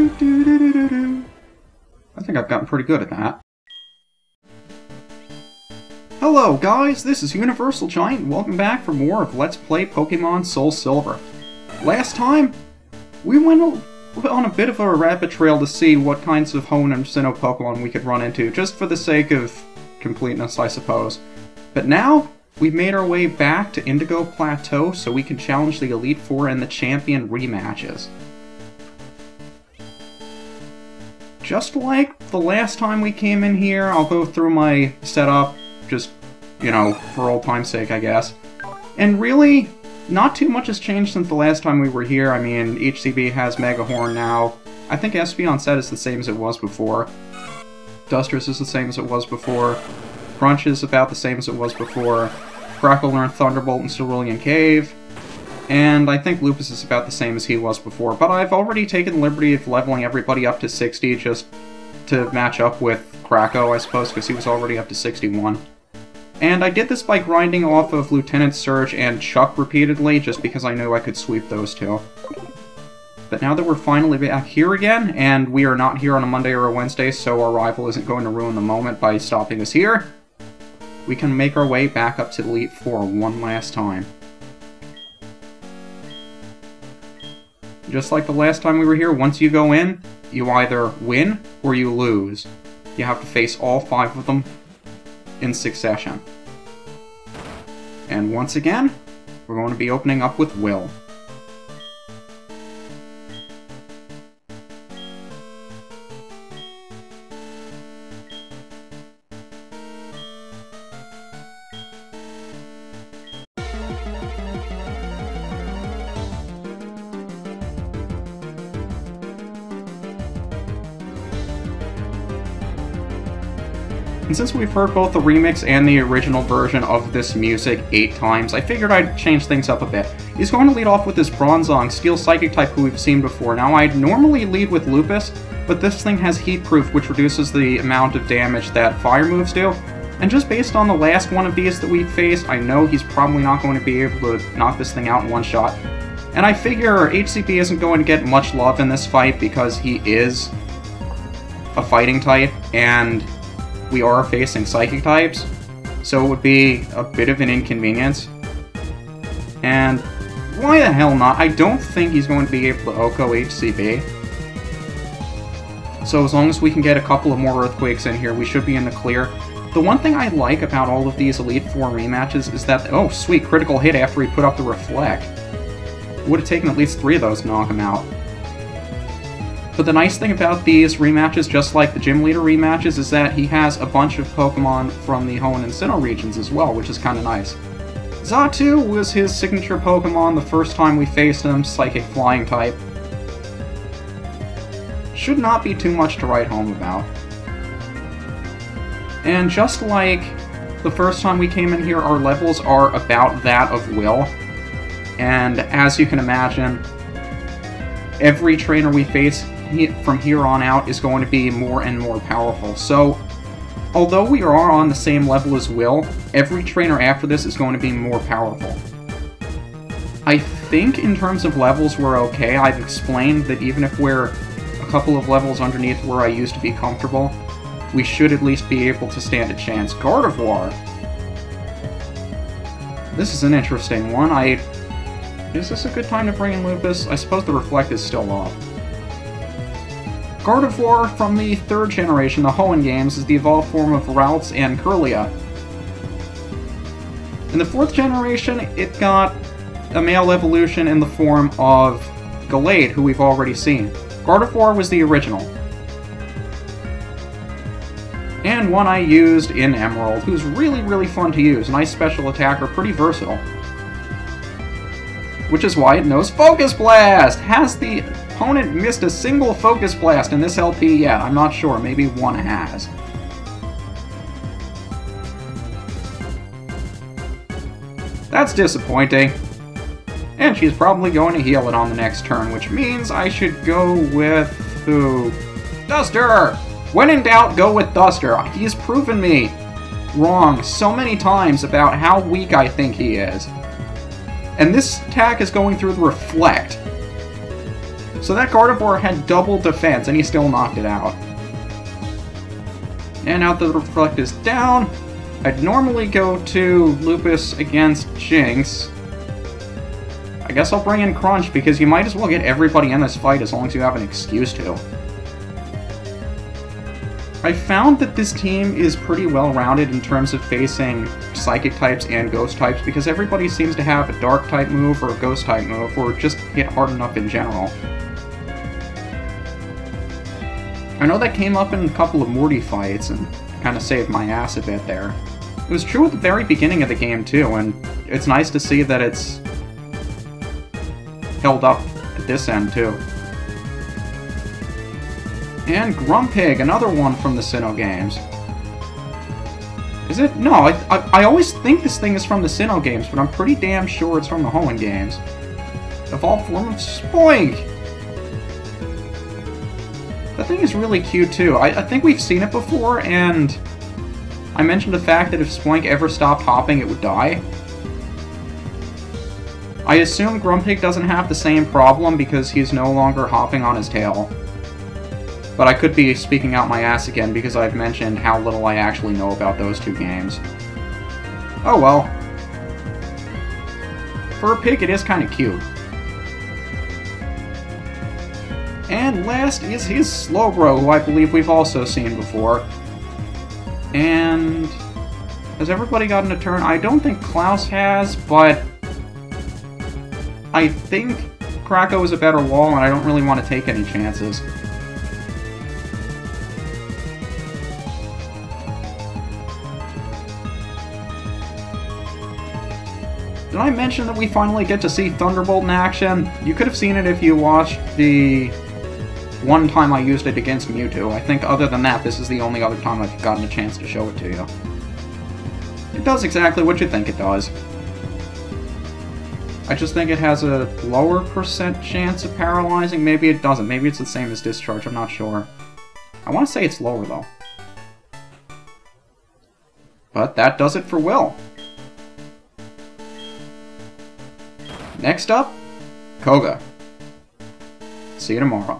I think I've gotten pretty good at that. Hello guys, this is UniversalGiant, and welcome back for more of Let's Play Pokémon SoulSilver. Last time, we went on a bit of a rabbit trail to see what kinds of Hoenn and Sinnoh Pokemon we could run into, just for the sake of completeness, I suppose. But now, we've made our way back to Indigo Plateau so we can challenge the Elite Four in the Champion rematches. Just like the last time we came in here, I'll go through my setup, just, you know, for old time's sake, I guess. And really, not too much has changed since the last time we were here. I mean, HCB has Mega Horn now. I think Espeon set is the same as it was before. Duster's is the same as it was before. Crunch is about the same as it was before. Crackle learned Thunderbolt in Cerulean Cave. And I think Lupus is about the same as he was before. But I've already taken the liberty of leveling everybody up to 60 just to match up with Kracko, I suppose, because he was already up to 61. And I did this by grinding off of Lieutenant Surge and Chuck repeatedly, just because I knew I could sweep those two. But now that we're finally back here again, and we are not here on a Monday or a Wednesday, so our rival isn't going to ruin the moment by stopping us here, we can make our way back up to Elite Four one last time. Just like the last time we were here, once you go in, you either win or you lose. You have to face all 5 of them in succession. And once again, we're going to be opening up with Will. And since we've heard both the remix and the original version of this music 8 times, I figured I'd change things up a bit. He's going to lead off with this Bronzong, Steel Psychic type who we've seen before. Now, I'd normally lead with Lupus, but this thing has Heat Proof, which reduces the amount of damage that fire moves do. And just based on the last one of these that we faced, I know he's probably not going to be able to knock this thing out in one shot. And I figure HCP isn't going to get much love in this fight because he is a fighting type, and we are facing psychic types, so it would be a bit of an inconvenience. And why the hell not? I don't think he's going to be able to OHKO HCB. So as long as we can get a couple of more Earthquakes in here, we should be in the clear. The one thing I like about all of these Elite Four rematches is that, oh sweet, critical hit after he put up the Reflect. It would have taken at least 3 of those to knock him out. But the nice thing about these rematches, just like the Gym Leader rematches, is that he has a bunch of Pokemon from the Hoenn and Sinnoh regions as well, which is kind of nice. Xatu was his signature Pokemon the first time we faced him, Psychic Flying type. Should not be too much to write home about. And just like the first time we came in here, our levels are about that of Will. And as you can imagine, every trainer we face from here on out is going to be more and more powerful. So, although we are on the same level as Will, every trainer after this is going to be more powerful. I think in terms of levels we're okay. I've explained that even if we're a couple of levels underneath where I used to be comfortable, we should at least be able to stand a chance. Gardevoir! This is an interesting one. Is this a good time to bring in Lupus? I suppose the Reflect is still off. Gardevoir from the 3rd generation, the Hoenn games, is the evolved form of Ralts and Kirlia. In the 4th generation, it got a male evolution in the form of Gallade, who we've already seen. Gardevoir was the original. And one I used in Emerald, who's really, really fun to use. Nice special attacker, pretty versatile. Which is why it knows Focus Blast! Has the opponent missed a single Focus Blast in this LP yet? I'm not sure, maybe one has. That's disappointing. And she's probably going to heal it on the next turn, which means I should go with... who? Duster! When in doubt, go with Duster. He's proven me wrong so many times about how weak I think he is. And this attack is going through the Reflect. So that Gardevoir had double defense, and he still knocked it out. And now that the Reflect is down, I'd normally go to Lupus against Jinx. I guess I'll bring in Crunch, because you might as well get everybody in this fight as long as you have an excuse to. I found that this team is pretty well-rounded in terms of facing Psychic types and Ghost types, because everybody seems to have a Dark type move or a Ghost type move, or just hit hard enough in general. I know that came up in a couple of Morty fights, and kind of saved my ass a bit there. It was true at the very beginning of the game, too, and it's nice to see that it's held up at this end, too. And Grumpig, another one from the Sinnoh games. Is it? No, I always think this thing is from the Sinnoh games, but I'm pretty damn sure it's from the Hoenn games. Evolved form of Spoink! That thing is really cute, too. I think we've seen it before, and I mentioned the fact that if Spoink ever stopped hopping, it would die. I assume Grumpig doesn't have the same problem because he's no longer hopping on his tail. But I could be speaking out my ass again because I've mentioned how little I actually know about those two games. Oh well. For a pig, it is kind of cute. And last is his Slowbro, who I believe we've also seen before. And has everybody gotten a turn? I don't think Klaus has, but I think Krako is a better wall, and I don't really want to take any chances. Did I mention that we finally get to see Thunderbolt in action? You could have seen it if you watched the one time I used it against Mewtwo. I think other than that, this is the only other time I've gotten a chance to show it to you. It does exactly what you think it does. I just think it has a lower % chance of paralyzing. Maybe it doesn't. Maybe it's the same as Discharge. I'm not sure. I want to say it's lower, though. But that does it for Will. Next up, Koga. See you tomorrow.